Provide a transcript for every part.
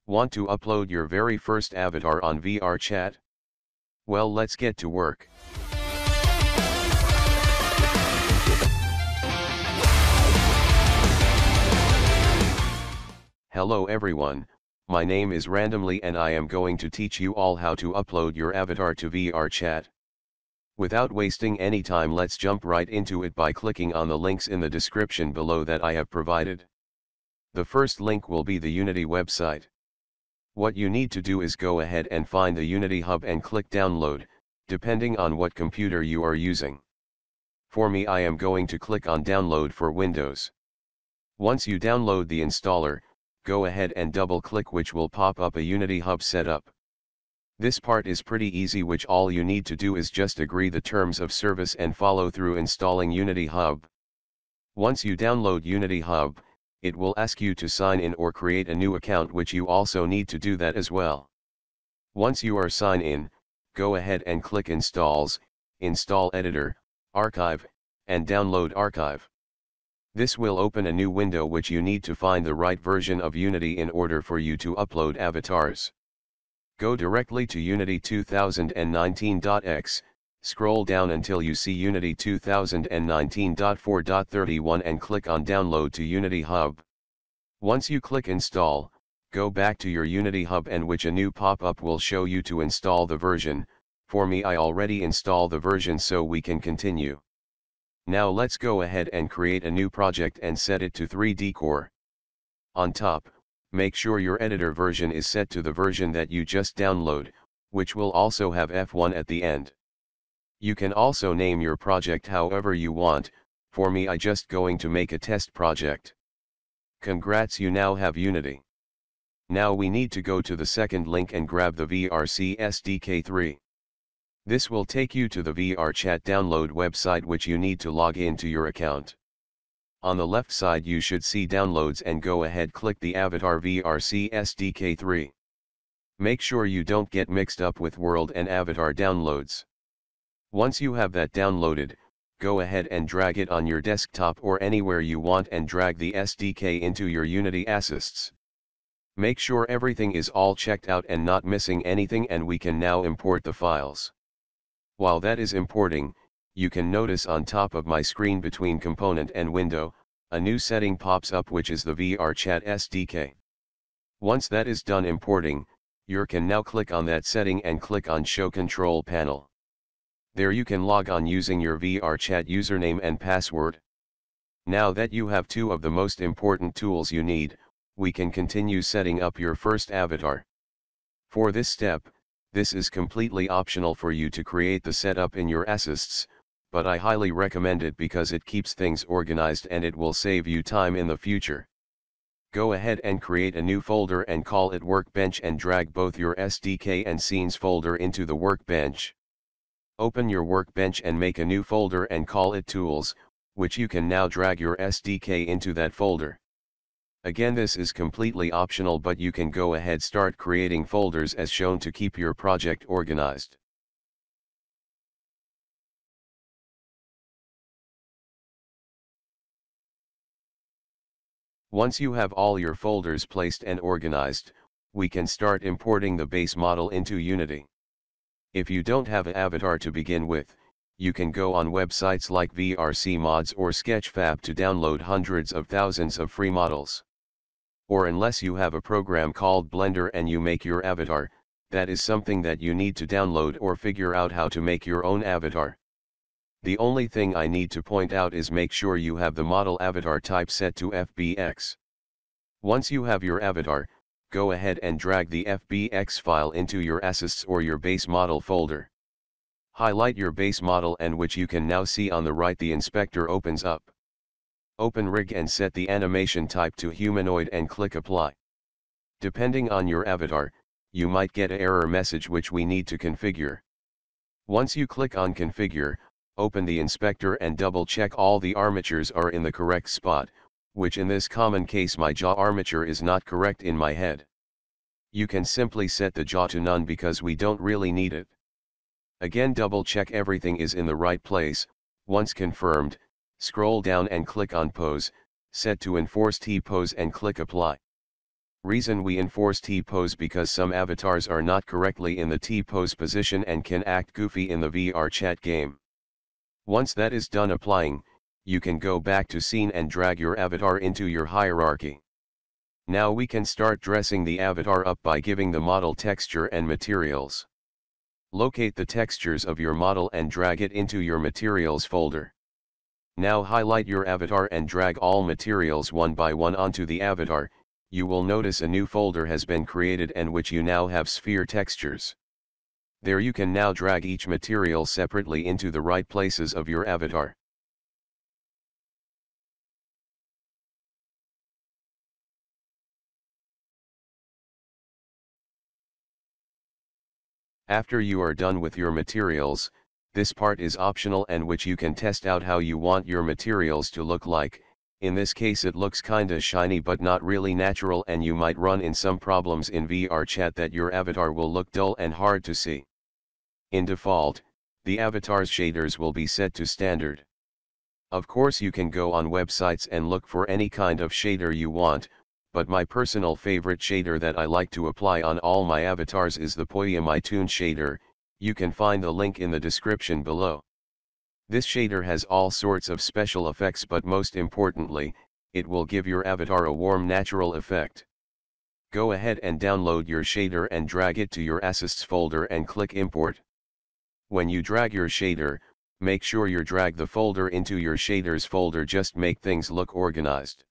Want to upload your very first avatar on VRChat? Well, let's get to work. Hello everyone, my name is Randomly and I am going to teach you all how to upload your avatar to VRChat. Without wasting any time, let's jump right into it by clicking on the links in the description below that I have provided. The first link will be the Unity website. What you need to do is go ahead and find the Unity Hub and click download, depending on what computer you are using. For me, I am going to click on download for Windows. Once you download the installer, go ahead and double click, which will pop up a Unity Hub setup. This part is pretty easy, which all you need to do is just agree the terms of service and follow through installing Unity Hub. Once you download Unity Hub, it will ask you to sign in or create a new account, which you also need to do that as well. Once you are signed in, go ahead and click Installs, Install Editor, Archive, and Download Archive. This will open a new window, which you need to find the right version of Unity in order for you to upload avatars. Go directly to Unity 2019.x, scroll down until you see Unity 2019.4.31 and click on Download to Unity Hub. Once you click Install, go back to your Unity Hub, and which a new pop-up will show you to install the version. For me, I already installed the version, so we can continue. Now let's go ahead and create a new project and set it to 3D Core. On top, make sure your editor version is set to the version that you just download, which will also have F1 at the end. You can also name your project however you want. For me, I just going to make a test project. Congrats, you now have Unity. Now we need to go to the second link and grab the VRC SDK 3. This will take you to the VRChat download website, which you need to log into your account. On the left side you should see downloads, and go ahead click the Avatar VRC SDK 3. Make sure you don't get mixed up with World and Avatar downloads. Once you have that downloaded, go ahead and drag it on your desktop or anywhere you want and drag the SDK into your Unity assets. Make sure everything is all checked out and not missing anything, and we can now import the files. While that is importing, you can notice on top of my screen between component and window, a new setting pops up, which is the VRChat SDK. Once that is done importing, you can now click on that setting and click on Show Control Panel. There you can log on using your VRChat username and password. Now that you have two of the most important tools you need, we can continue setting up your first avatar. For this step, this is completely optional for you to create the setup in your assets, but I highly recommend it because it keeps things organized and it will save you time in the future. Go ahead and create a new folder and call it Workbench, and drag both your SDK and scenes folder into the Workbench. Open your Workbench and make a new folder and call it Tools, which you can now drag your SDK into that folder. Again, this is completely optional, but you can go ahead start creating folders as shown to keep your project organized. Once you have all your folders placed and organized, we can start importing the base model into Unity. If you don't have an avatar to begin with, you can go on websites like VRC Mods or Sketchfab to download hundreds of thousands of free models. Or unless you have a program called Blender and you make your avatar, that is something that you need to download or figure out how to make your own avatar. The only thing I need to point out is make sure you have the model avatar type set to FBX. Once you have your avatar, go ahead and drag the FBX file into your assets or your base model folder. Highlight your base model, and which you can now see on the right, the inspector opens up. Open Rig and set the animation type to humanoid and click Apply. Depending on your avatar, you might get an error message which we need to configure. Once you click on Configure, open the inspector and double check all the armatures are in the correct spot, which in this common case my jaw armature is not correct in my head. You can simply set the jaw to none because we don't really need it. Again, double check everything is in the right place. Once confirmed, scroll down and click on Pose, set to Enforced T-Pose and click Apply. Reason we enforce T-pose because some avatars are not correctly in the T-pose position and can act goofy in the VRChat game. Once that is done applying, you can go back to scene and drag your avatar into your hierarchy. Now we can start dressing the avatar up by giving the model texture and materials. Locate the textures of your model and drag it into your materials folder. Now highlight your avatar and drag all materials one by one onto the avatar. You will notice a new folder has been created and which you now have sphere textures. There you can now drag each material separately into the right places of your avatar. After you are done with your materials, this part is optional and which you can test out how you want your materials to look like. In this case it looks kinda shiny but not really natural and you might run in some problems in VRChat that your avatar will look dull and hard to see. In default, the avatar's shaders will be set to standard. Of course you can go on websites and look for any kind of shader you want, but my personal favorite shader that I like to apply on all my avatars is the Polyamitoon shader. You can find the link in the description below. This shader has all sorts of special effects, but most importantly, it will give your avatar a warm natural effect. Go ahead and download your shader and drag it to your assets folder and click import. When you drag your shader, make sure you drag the folder into your shaders folder, just make things look organized.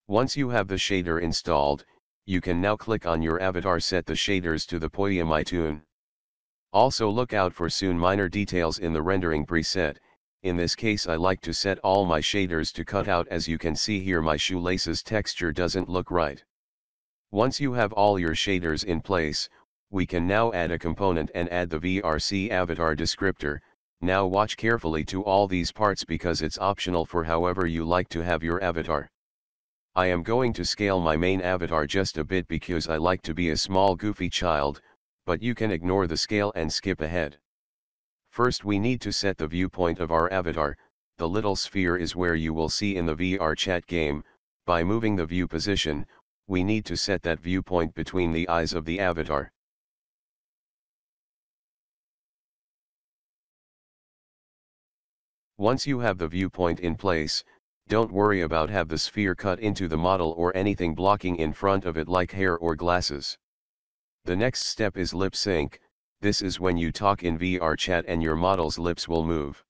Once you have the shader installed, you can now click on your avatar, set the shaders to the Polyamitoon. Also look out for soon minor details in the rendering preset. In this case I like to set all my shaders to cutout. As you can see here, my shoelaces texture doesn't look right. Once you have all your shaders in place, we can now add a component and add the VRC Avatar Descriptor. Now watch carefully to all these parts because it's optional for however you like to have your avatar. I am going to scale my main avatar just a bit because I like to be a small goofy child, but you can ignore the scale and skip ahead. First we need to set the viewpoint of our avatar. The little sphere is where you will see in the VRChat game. By moving the view position, we need to set that viewpoint between the eyes of the avatar. Once you have the viewpoint in place, don't worry about have the sphere cut into the model or anything blocking in front of it like hair or glasses. The next step is lip sync. This is when you talk in VRChat and your model's lips will move.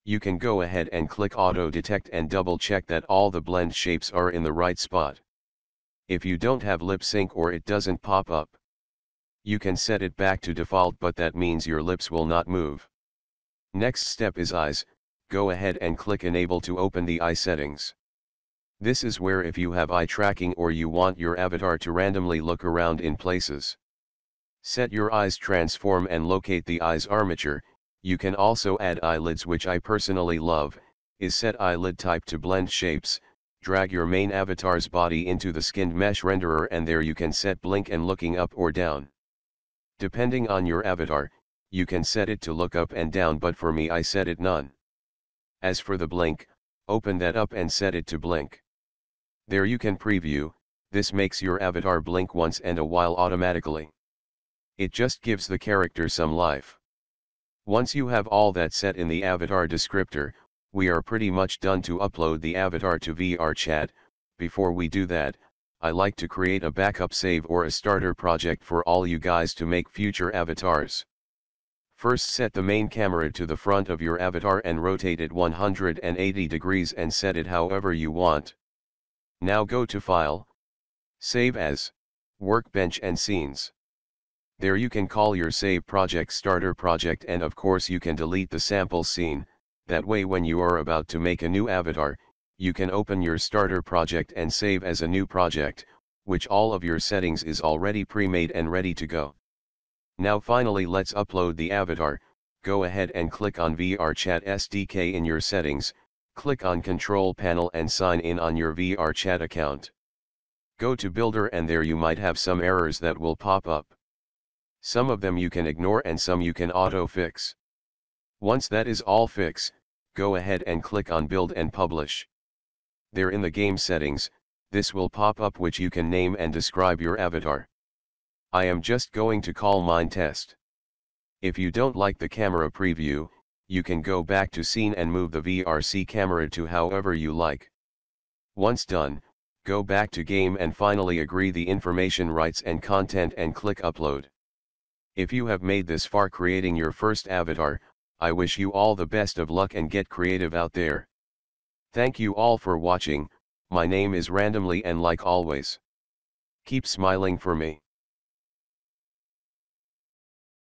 You can go ahead and click auto detect and double check that all the blend shapes are in the right spot. If you don't have lip sync or it doesn't pop up, you can set it back to default, but that means your lips will not move. Next step is eyes. Go ahead and click enable to open the eye settings. This is where if you have eye tracking or you want your avatar to randomly look around in places. Set your eyes transform and locate the eyes armature. You can also add eyelids, which I personally love, is set eyelid type to blend shapes. Drag your main avatar's body into the skinned mesh renderer and there you can set blink and looking up or down. Depending on your avatar, you can set it to look up and down, but for me I set it none. As for the blink, open that up and set it to blink. There you can preview. This makes your avatar blink once and a while automatically. It just gives the character some life. Once you have all that set in the avatar descriptor, we are pretty much done to upload the avatar to VRChat. Before we do that, I like to create a backup save or a starter project for all you guys to make future avatars. First set the main camera to the front of your avatar and rotate it 180 degrees and set it however you want. Now go to File, Save As, Workbench and Scenes. There you can call your save project starter project, and of course you can delete the sample scene. That way when you are about to make a new avatar, you can open your starter project and save as a new project, which all of your settings is already pre-made and ready to go. Now finally let's upload the avatar. Go ahead and click on VRChat SDK in your settings, click on Control Panel and sign in on your VRChat account. Go to Builder and there you might have some errors that will pop up. Some of them you can ignore and some you can auto-fix. Once that is all fixed, go ahead and click on Build and Publish. There in the game settings, this will pop up which you can name and describe your avatar. I am just going to call mine test. If you don't like the camera preview, you can go back to scene and move the VRC camera to however you like. Once done, go back to game and finally agree the information rights and content and click upload. If you have made this far creating your first avatar, I wish you all the best of luck and get creative out there. Thank you all for watching. My name is Randomly and like always, keep smiling for me.